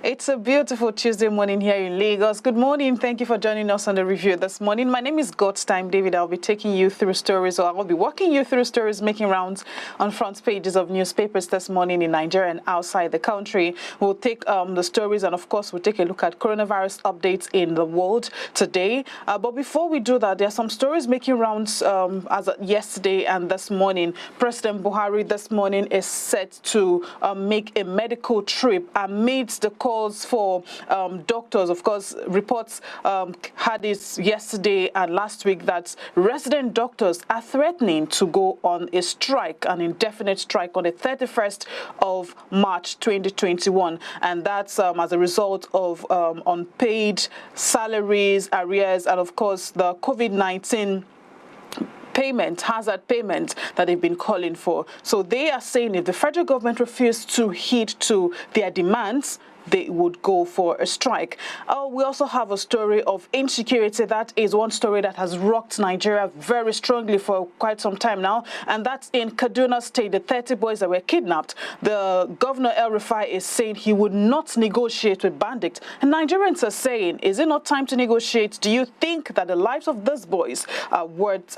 It's a beautiful Tuesday morning here in Lagos. Good morning. Thank you for joining us on the review this morning. My name is God's Time David. I'll be taking you through stories, or I'll be walking you through stories making rounds on front pages of newspapers this morning in Nigeria and outside the country. We'll take the stories, and of course, we'll take a look at coronavirus updates in the world today. But before we do that, there are some stories making rounds as of yesterday and this morning. President Buhari this morning is set to make a medical trip amidst the calls for doctors. Of course, reports had this yesterday and last week that resident doctors are threatening to go on a strike, an indefinite strike on the 31st of March 2021. And that's as a result of unpaid salaries, arrears, and of course the COVID-19 hazard payment that they've been calling for. So they are saying if the federal government refuses to heed to their demands, they would go for a strike. We also have a story of insecurity. That is one story that has rocked Nigeria very strongly for quite some time now, and that's in Kaduna State, the 30 boys that were kidnapped. The governor El Rufai is saying he would not negotiate with bandits, and Nigerians are saying, is it not time to negotiate? Do you think that the lives of these boys are worth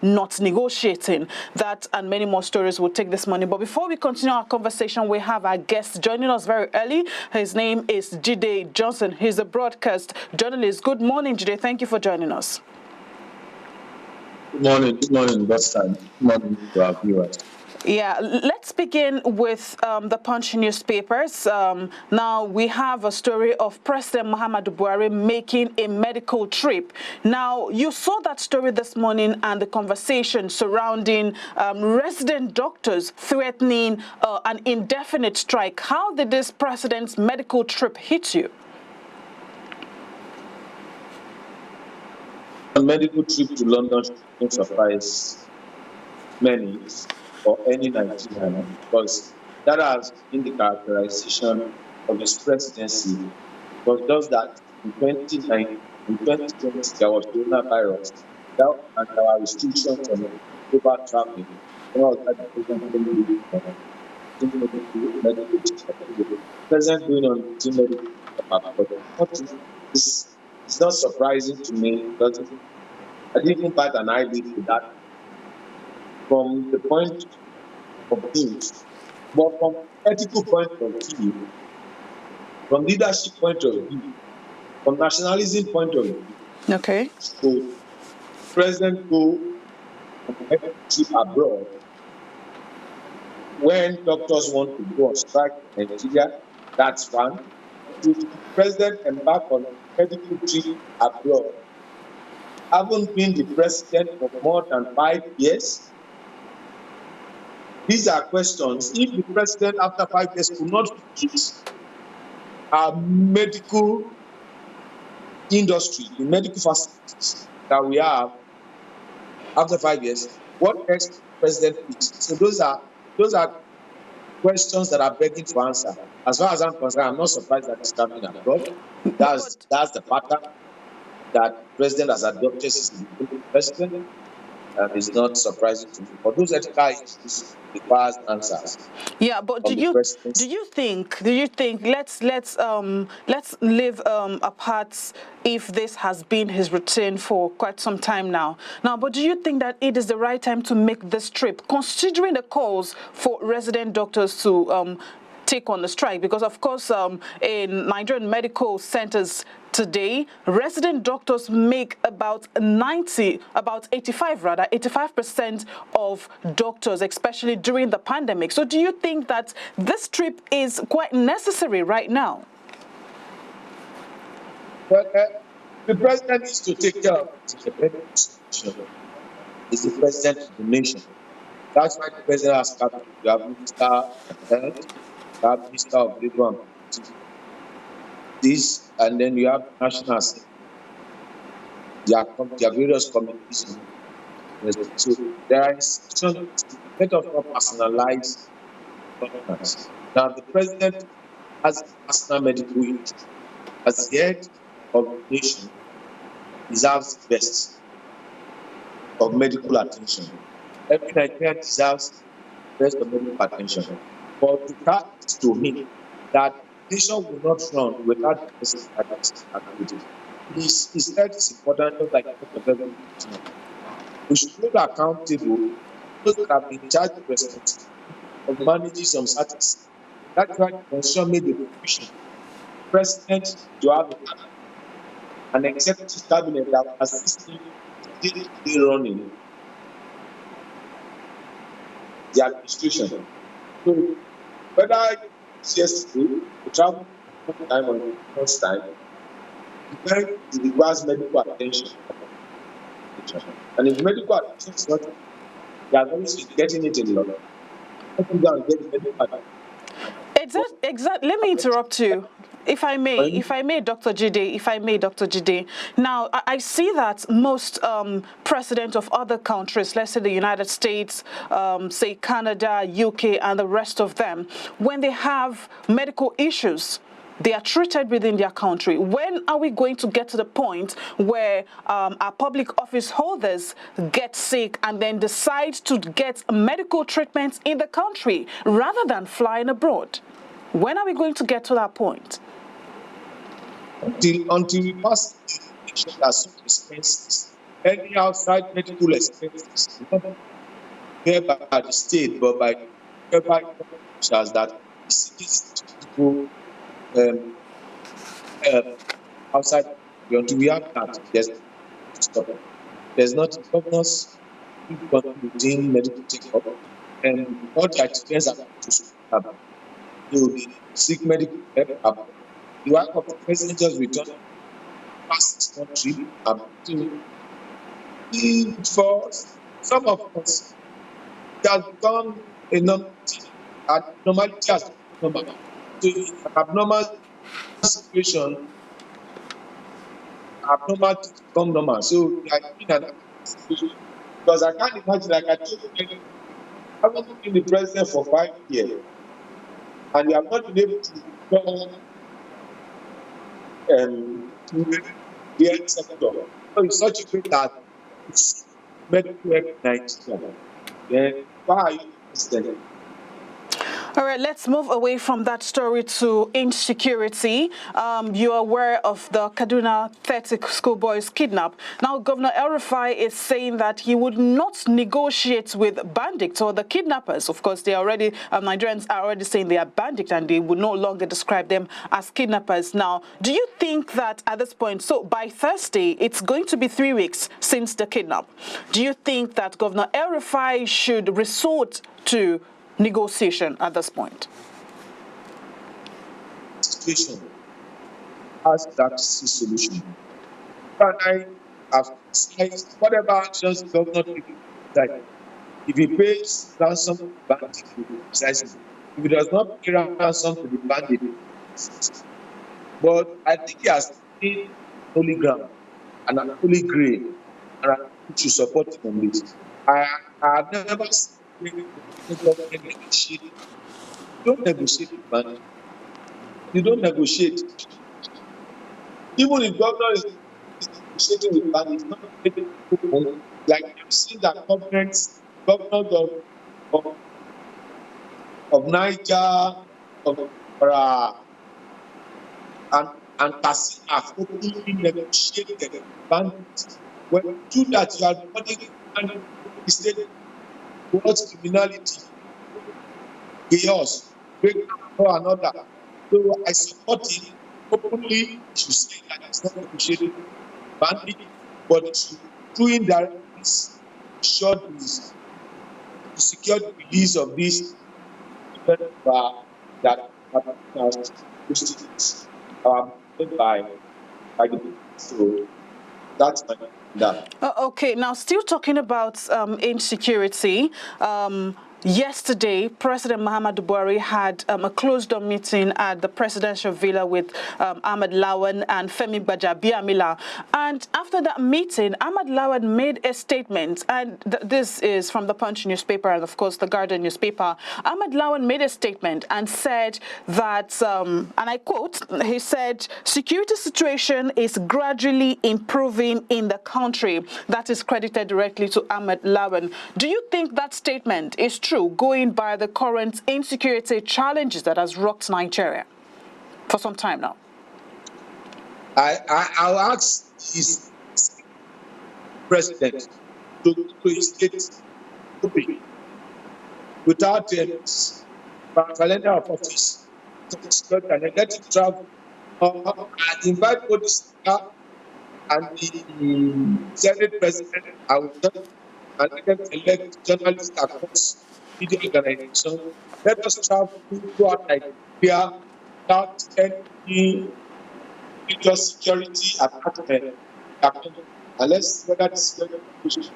not negotiating? That and many more stories we'll take this morning. But before we continue our conversation, we have our guest joining us very early. His name is Jide Johnson. He's a broadcast journalist. Good morning, Jide. Thank you for joining us. Good morning. Good morning, God's Time. Good morning to our viewers. Yeah, let's begin with the Punch newspapers. Now, we have a story of President Muhammadu Buhari making a medical trip. Now, you saw that story this morning and the conversation surrounding resident doctors threatening an indefinite strike. How did this president's medical trip hit you? A medical trip to London should surprise many or any Nigerian, because that has been the characterization of his presidency. But just that in 2020 there was coronavirus, and there were restrictions on global traveling. President going on medical, it's not surprising to me, because I didn't bat an eyelid to that from the point of view, but from ethical point of view, from leadership point of view, from nationalism point of view. Okay. So, President go on a medical trip abroad when doctors want to go on strike in Nigeria, that's fine. The President embark on a medical trip abroad, haven't been the president for more than 5 years. These are questions. If the president after 5 years could not fix our medical industry, the medical facilities that we have after 5 years, what next president is? So those are questions that are begging for answer. As far as I'm concerned, I'm not surprised that it's coming abroad. That's the pattern that president has adopted since the president. And it's not surprising to me. But those ethical issues requires answers. Yeah, but do you think let's live apart if this has been his routine for quite some time now. But do you think that it is the right time to make this trip, considering the calls for resident doctors to take on the strike? Because of course in Nigerian medical centers today, resident doctors make about 85% of doctors, especially during the pandemic. So do you think that this trip is quite necessary right now? Well, the president needs to take care of it. He's the president of the nation. That's why the president has come. You have Minister of Health, you have Minister of Labor and this, and then you have National Assembly. There are various committees. So there are institutions. Let us not personalize governance. Now, the president has personal medical interest. As the head of the nation, deserves the best of medical attention. Every Nigerian deserves the best of medical attention. But to that to me that nation will not run without the person that is accountability. He said it's important, just like we should hold accountable those that have been charged with responsibility of managing some certain. That's why the constitution made the provision president to have an executive cabinet that will assist him day running the administration. So whether yesterday we travel time or first time, when it requires medical attention. And if medical attention is not, they are always getting it in London. Exactly. Let me interrupt you. If I may, Dr. Jide. Now, I see that most presidents of other countries, let's say the United States, say Canada, UK, and the rest of them, when they have medical issues, they are treated within their country. When are we going to get to the point where our public office holders get sick and then decide to get medical treatment in the country rather than flying abroad? When are we going to get to that point? Until we pass the that some expenses, any outside medical expenses, not paid by the state, but by officials that people outside. Until we have that, there's not governors within medical take-up, and all the expenses are to they will be seek medical help. The work of the president just returned past country for some of us, it has become a normality. Normality has become normal. So in an abnormal situation, abnormal things become normal. So we are in an abnormal situation. Because I can't imagine, like I told you, I haven't been the president for 5 years, and we have not been able to the health sector. So it's such a way that it's medical help in Nigeria. Then why are you president? All right, let's move away from that story to insecurity. You're aware of the Kaduna 30 schoolboys kidnap. Now, Governor El-Rufai is saying that he would not negotiate with bandits or the kidnappers. Of course, they are already, Nigerians are already saying they are bandits and they would no longer describe them as kidnappers. Now, do you think that at this point, so by Thursday, it's going to be 3 weeks since the kidnap. Do you think that Governor El-Rufai should resort to negotiation at this point? Situation has that solution. And I have decided whatever actions the governor takes, that if he pays ransom to the bandit, he will criticize him. If he does not pay ransom to the bandit, but I think he has taken holy ground and an holy grail, and I should support him on this. I have never seen negotiate. You don't negotiate with bandit. You don't negotiate. Even if governor is negotiating with bandits, not like you've seen that governors of Niger, and Katsina have openly negotiated bandits. When you do that, you are putting the state towards criminality, chaos, breakdown for another. So I support him openly to say that it's not negotiating bandit, but through indirectness, short is to secure the release of this that by the so that's my that. Okay, now still talking about insecurity. Yesterday, President Muhammadu Buhari had a closed-door meeting at the presidential villa with Ahmed Lawan and Femi Gbajabiamila. And after that meeting, Ahmed Lawan made a statement, and this is from the Punch newspaper and, of course, the Guardian newspaper. Ahmed Lawan made a statement and said that, and I quote, he said, security situation is gradually improving in the country. That is credited directly to Ahmed Lawan. Do you think that statement is true, going by the current insecurity challenges that has rocked Nigeria? for some time now. I'll ask his president to state open without a calendar of office and let it travel. I invite both the speaker and the Senate president. I will tell them and let them elect journalists across media organizations. Let us travel throughout Nigeria without any major security attachment. And let's see whether this is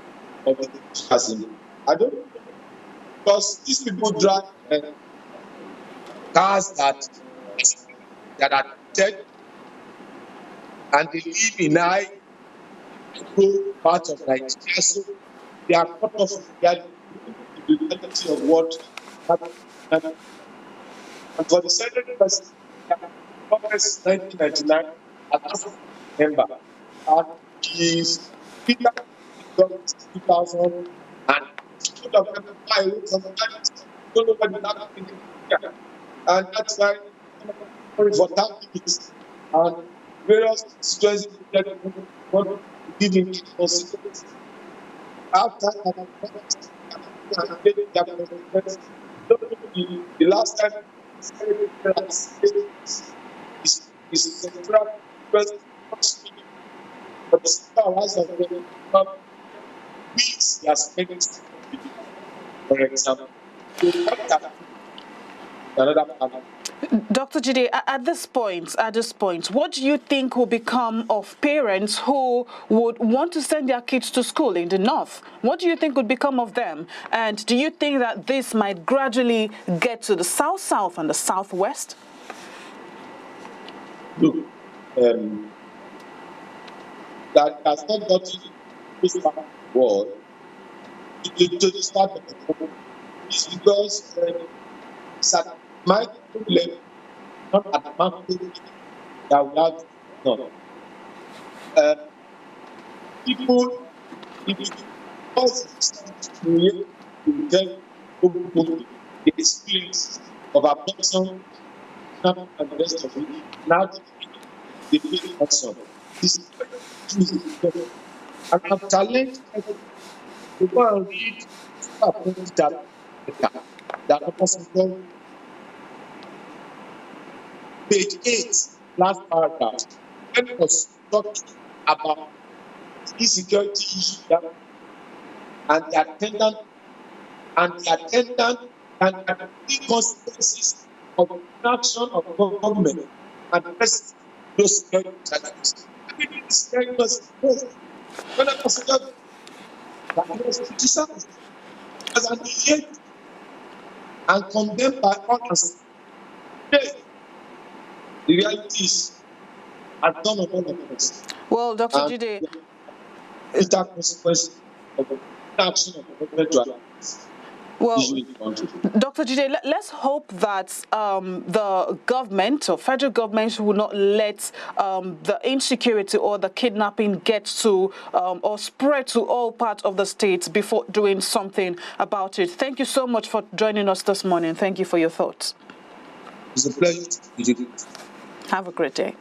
of the cousin. I don't know, because these people drive cars that are dead, and they live in high part of Nigeria, so they are cut off the reality of what happened. And for the Senate President, Congress 1999, as a member, and his speaker in 2000, and most of them sometimes don't know what is happening in Nigeria. And that's why for 30 minutes and various situations that what we did in consequence after the last time is central president, but the central house of the weeks they are spending, for example, another part. Dr. Jide, at this point, what do you think will become of parents who would want to send their kids to school in the north? What do you think would become of them? And do you think that this might gradually get to the south and the southwest? Look, that has not gotten this world to the start of the problem. It's because my problem, not at the market that we have no. People, if it was to get the experience of abduction and the rest of it, now the big person. This is and I've challenged to go and read that person page 8, last paragraph, when it was talking about insecurity issues and the attendant and the consequences of inaction of government and those security challenges. I mean, this was when I consider that it was criticized as an idiot and condemned by others. The reality is, I've done all of this. Well, Dr. Jide, it's that consequence of the action of the government. well, Dr. Jide, let's hope that the government or federal government will not let the insecurity or the kidnapping get to or spread to all parts of the state before doing something about it. Thank you so much for joining us this morning. Thank you for your thoughts. It's a pleasure. Have a great day.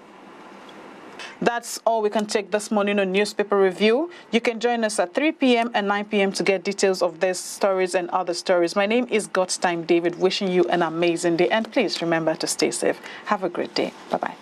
That's all we can take this morning on Newspaper Review. You can join us at 3 p.m. and 9 p.m. to get details of these stories and other stories. My name is God's Time David, wishing you an amazing day. And please remember to stay safe. Have a great day. Bye-bye.